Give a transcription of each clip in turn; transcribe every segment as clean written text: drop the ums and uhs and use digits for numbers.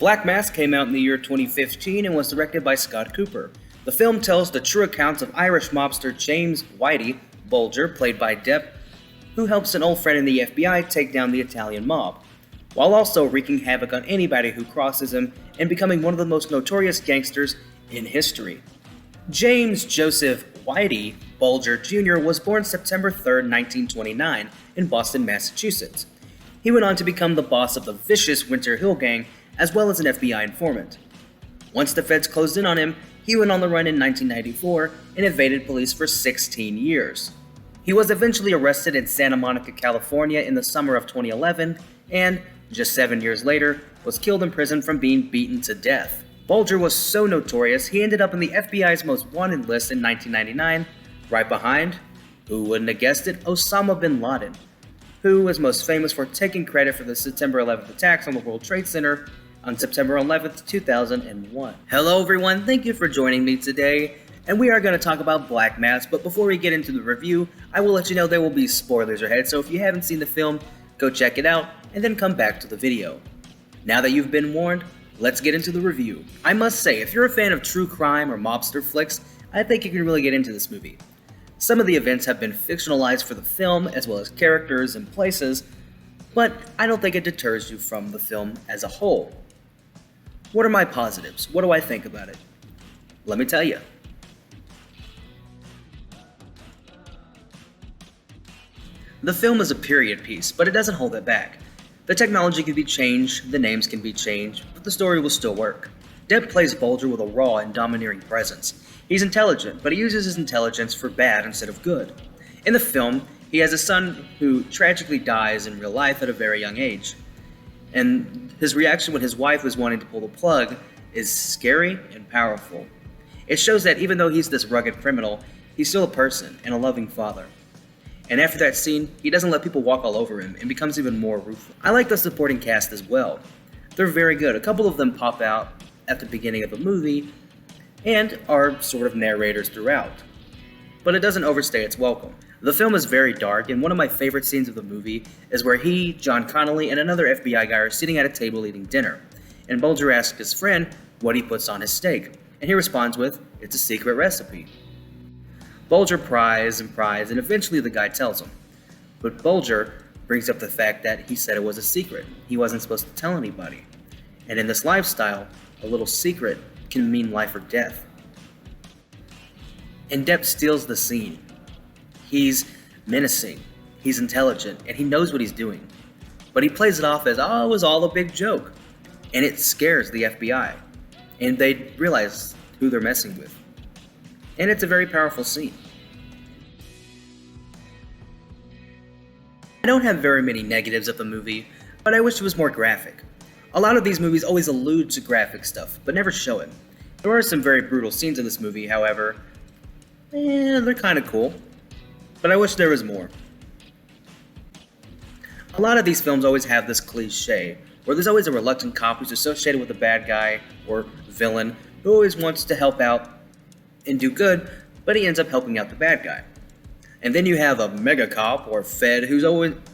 Black Mass came out in the year 2015 and was directed by Scott Cooper. The film tells the true accounts of Irish mobster James Whitey Bulger, played by Depp, who helps an old friend in the FBI take down the Italian mob, while also wreaking havoc on anybody who crosses him and becoming one of the most notorious gangsters in history. James Joseph Whitey Bulger Jr. was born September 3, 1929, in Boston, Massachusetts. He went on to become the boss of the vicious Winter Hill Gang, as well as an FBI informant. Once the feds closed in on him, he went on the run in 1994 and evaded police for 16 years. He was eventually arrested in Santa Monica, California in the summer of 2011, and, just 7 years later, was killed in prison from being beaten to death. Bulger was so notorious, he ended up in the FBI's most wanted list in 1999, right behind, who wouldn't have guessed it, Osama bin Laden, who was most famous for taking credit for the September 11th attacks on the World Trade Center on September 11th, 2001. Hello everyone, thank you for joining me today, and we are going to talk about Black Mass, but before we get into the review, I will let you know there will be spoilers ahead, so if you haven't seen the film, go check it out, and then come back to the video. Now that you've been warned, let's get into the review. I must say, if you're a fan of true crime or mobster flicks, I think you can really get into this movie. Some of the events have been fictionalized for the film, as well as characters and places, but I don't think it deters you from the film as a whole. What are my positives? What do I think about it? Let me tell you. The film is a period piece, but it doesn't hold it back. The technology can be changed, the names can be changed, but the story will still work. Depp plays Bulger with a raw and domineering presence. He's intelligent, but he uses his intelligence for bad instead of good. In the film, he has a son who tragically dies in real life at a very young age. And his reaction when his wife was wanting to pull the plug is scary and powerful. It shows that even though he's this rugged criminal, he's still a person and a loving father. And after that scene, he doesn't let people walk all over him and becomes even more ruthless. I like the supporting cast as well. They're very good. A couple of them pop out at the beginning of the movie and are sort of narrators throughout. But it doesn't overstay its welcome. The film is very dark, and one of my favorite scenes of the movie is where he, John Connolly, and another FBI guy are sitting at a table eating dinner, and Bulger asks his friend what he puts on his steak, and he responds with, "It's a secret recipe." Bulger pries, and eventually the guy tells him. But Bulger brings up the fact that he said it was a secret. He wasn't supposed to tell anybody. And in this lifestyle, a little secret can mean life or death. And Depp steals the scene. He's menacing, he's intelligent, and he knows what he's doing. But he plays it off as, oh, it was all a big joke. And it scares the FBI. And they realize who they're messing with. And it's a very powerful scene. I don't have very many negatives of the movie, but I wish it was more graphic. A lot of these movies always allude to graphic stuff, but never show it. There are some very brutal scenes in this movie, however. They're kind of cool. But I wish there was more. A lot of these films always have this cliche, where there's always a reluctant cop who's associated with a bad guy or villain who always wants to help out and do good, but he ends up helping out the bad guy. And then you have a mega cop or fed whose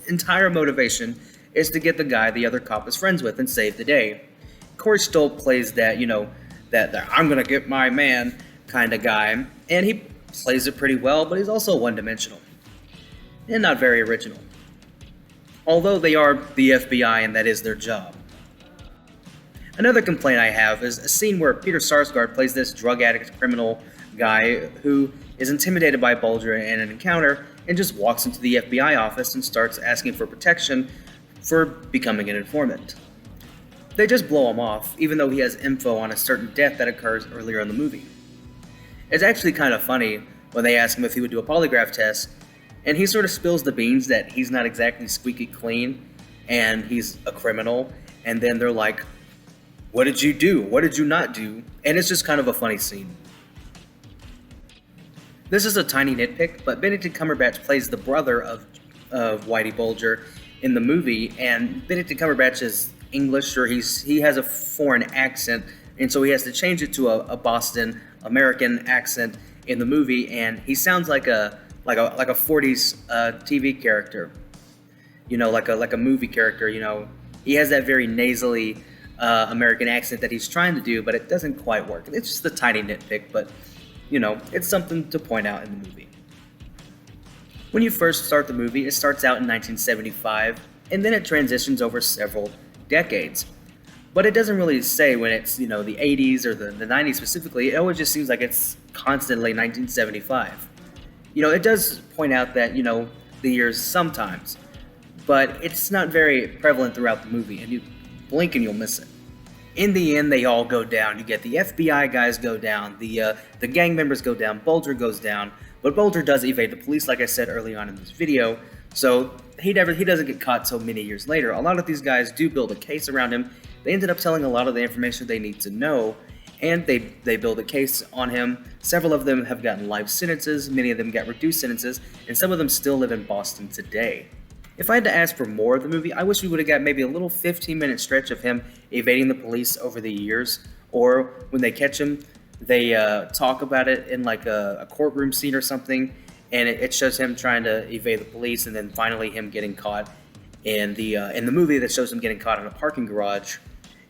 entire motivation is to get the guy the other cop is friends with and save the day. Corey Stoll plays that, that I'm gonna get my man kind of guy, and he plays it pretty well, but he's also one-dimensional and not very original. Although they are the FBI and that is their job. Another complaint I have is a scene where Peter Sarsgaard plays this drug addict criminal guy who is intimidated by Bulger in an encounter and just walks into the FBI office and starts asking for protection for becoming an informant. They just blow him off, even though he has info on a certain death that occurs earlier in the movie. It's actually kind of funny when they ask him if he would do a polygraph test, and he sort of spills the beans that he's not exactly squeaky clean, and he's a criminal, and then they're like, what did you do? What did you not do? And it's just kind of a funny scene. This is a tiny nitpick, but Benedict Cumberbatch plays the brother of Whitey Bulger in the movie, and Benedict Cumberbatch is English, or he has a foreign accent, and so he has to change it to a Boston American accent in the movie, and he sounds like a 40s TV character, like a movie character. He has that very nasally American accent that he's trying to do, but it doesn't quite work. It's just a tiny nitpick, but it's something to point out in the movie. When you first start the movie, it starts out in 1975, and then it transitions over several decades. But it doesn't really say when it's, the 80s or the 90s specifically. It always just seems like it's constantly 1975. It does point out that, the years sometimes, but it's not very prevalent throughout the movie, and you blink and you'll miss it. In the end, they all go down. You get the FBI guys go down, the gang members go down, Bulger goes down, but Bulger does evade the police, like I said early on in this video, so he doesn't get caught so many years later. A lot of these guys do build a case around him. They ended up telling a lot of the information they need to know, and they build a case on him. Several of them have gotten life sentences, many of them got reduced sentences, and some of them still live in Boston today. If I had to ask for more of the movie, I wish we would have got maybe a little 15-minute stretch of him evading the police over the years, or when they catch him, they talk about it in like a courtroom scene or something, and it shows him trying to evade the police, and then finally him getting caught in the movie that shows him getting caught in a parking garage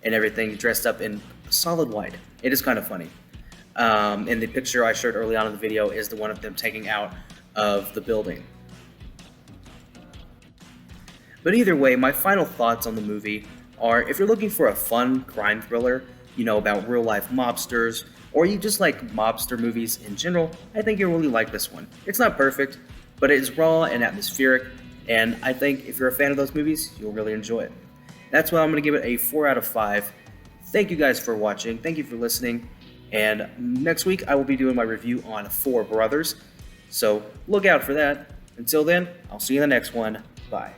and everything, dressed up in solid white. It is kind of funny. And the picture I showed early on in the video is the one of them taking out of the building. But either way, my final thoughts on the movie are, if you're looking for a fun crime thriller, about real life mobsters, or you just like mobster movies in general, I think you'll really like this one. It's not perfect, but it is raw and atmospheric, and I think if you're a fan of those movies, you'll really enjoy it. That's why I'm going to give it a 4 out of 5. Thank you guys for watching, thank you for listening, and next week I will be doing my review on Four Brothers, so look out for that. Until then, I'll see you in the next one. Bye.